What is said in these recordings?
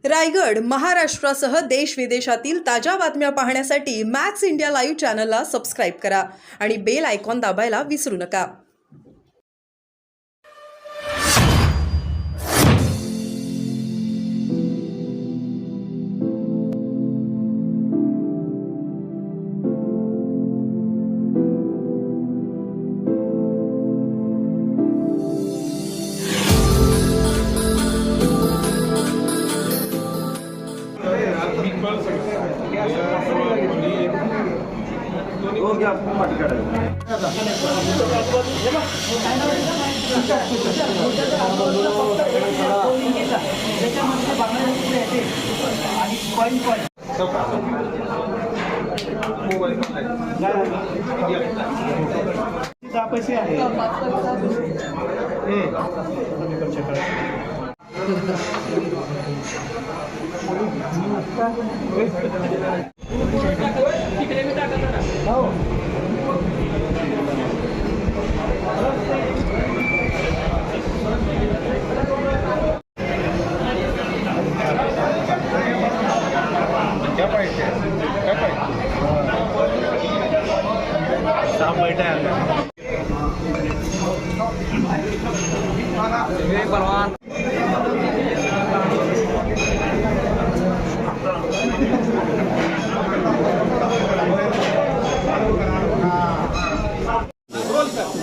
रायगड, महाराष्ट्रासह देश विदेशातील ताज्या बातम्या पाहण्यासाठी मॅक्स इंडिया लाईव्ह चॅनलला सबस्क्राईब करा आणि बेल आयकॉन दाबायला विसरू नका. पैसे आहे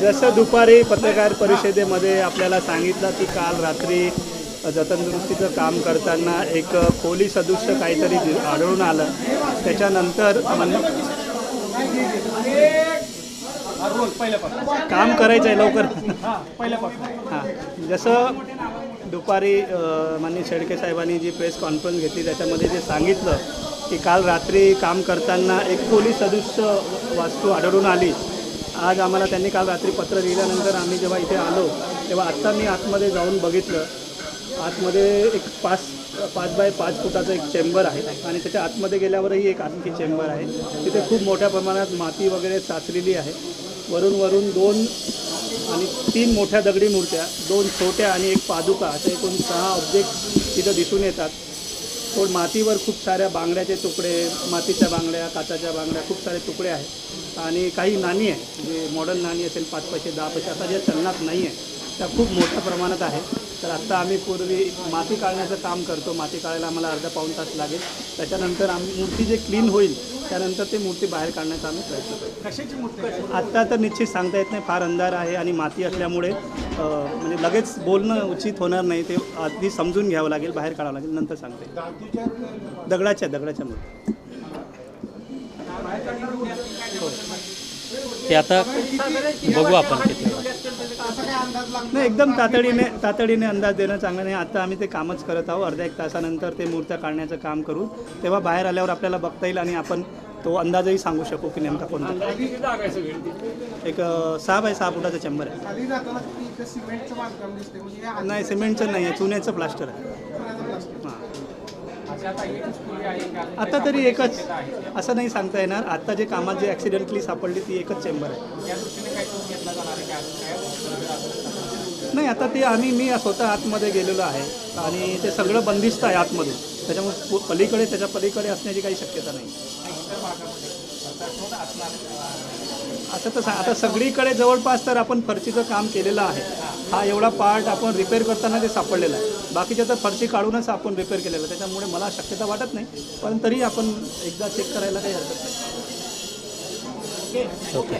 जसं दुपारी पत्रकार परिषदेमध्ये आपल्याला सांगितलं की काल रात्री जतनदुरुस्तीचं काम करताना एक पोलीस सदस्य काहीतरी आढळून आलं. त्याच्यानंतर काम करायचं आहे लवकर हां. जसं दुपारी माननीय शेळके साहेबांनी जी प्रेस कॉन्फरन्स घेतली त्याच्यामध्ये जे सांगितलं की काल रात्री काम करताना एक पोलीस सदस्य वास्तू आढळून आली. आज आम्हाला त्यांनी काल रात्री पत्र लिहिल्यानंतर आम्ही जेव्हा इथे आलो तेव्हा आत्ता मी आतमध्ये जाऊन बघितलं. आतमध्ये एक 5 बाय 5 फुटाचं एक चेंबर आहे आणि त्याच्या आतमध्ये गेल्यावरही एक आणखी चेंबर आहे. तिथे खूप मोठ्या प्रमाणात माती वगैरे साचलेली आहे. वरून 2 आणि 3 मोठ्या दगडी मूर्त्या, 2 छोट्या आणि एक पादुका असे एकूण 6 ऑब्जेक्ट तिथं दिसून येतात. तो मातीवर खूप साऱ्या बांगड्याचे तुकडे, मातीच्या बांगड्या, काचाच्या बांगड्या, खूप सारे तुकडे आहेत आणि काही नाणी आहे जे मॉडर्न नाणी असेल 5 पैसे 10 पैसे आता ज्या चलनात नाही आहे त्या खूप मोठ्या प्रमाणात आहे. तर आत्ता आम्ही पूर्वी माती काढण्याचं काम करतो. माती काढायला आम्हाला अर्धा पाऊण तास लागेल. त्याच्यानंतर आम्ही मूर्ती जे क्लीन होईल त्यानंतर ते मूर्ती बाहेर काढण्याचा आम्ही प्रयत्न करतो. कशाची मूर्ती आत्ता तर निश्चित सांगता येत नाही. फार अंधार आहे आणि माती असल्यामुळे म्हणजे लगेच बोलणं उचित होणार नाही. ते आधी समजून घ्यावं लागेल, बाहेर काढावं लागेल, नंतर सांगते. दगडाच्या मूर्ती ते आता बघू आपण नाही. एकदम तातडीने अंदाज देणं चांगलं नाही. आता आम्ही ते कामच करत आहोत. अर्ध्या 1 तासानंतर ते मूर्त्या काढण्याचं काम करू. तेव्हा बाहेर आल्यावर आपल्याला बघता येईल आणि आपण तो अंदाजही सांगू शकू की नेमका कोणता. एक 6 बाय 6 फुटाचा चेंबर आहे. नाही, सिमेंटचं नाही आहे, चुन्याचं प्लास्टर आहे. हां, आता तरी एकच असं नाही सांगता येणार. आत्ता जे कामात जे ॲक्सिडेंटली सापडली ती एकच चेंबर आहे. नाही, आता ते मी स्वतः आतमध्ये गेलेलो आहे आणि ते सगळं बंदिस्त आहे आतमध्ये. त्याच्यामुळे त्याच्या पलीकडे असण्याची काही शक्यता नाही. असं तर आता सगळीकडे जवळपास तर आपण फरशीचं काम केलेलं आहे. हा एवढा पार्ट आपण रिपेअर करताना ते सापडलेला आहे. बाकीच्या तर फरशी काढूनच आपण रिपेअर केलेलं आहे. त्याच्यामुळे मला शक्यता वाटत नाही, पण तरी आपण एकदा चेक करायला काही हरकत नाही. ओके.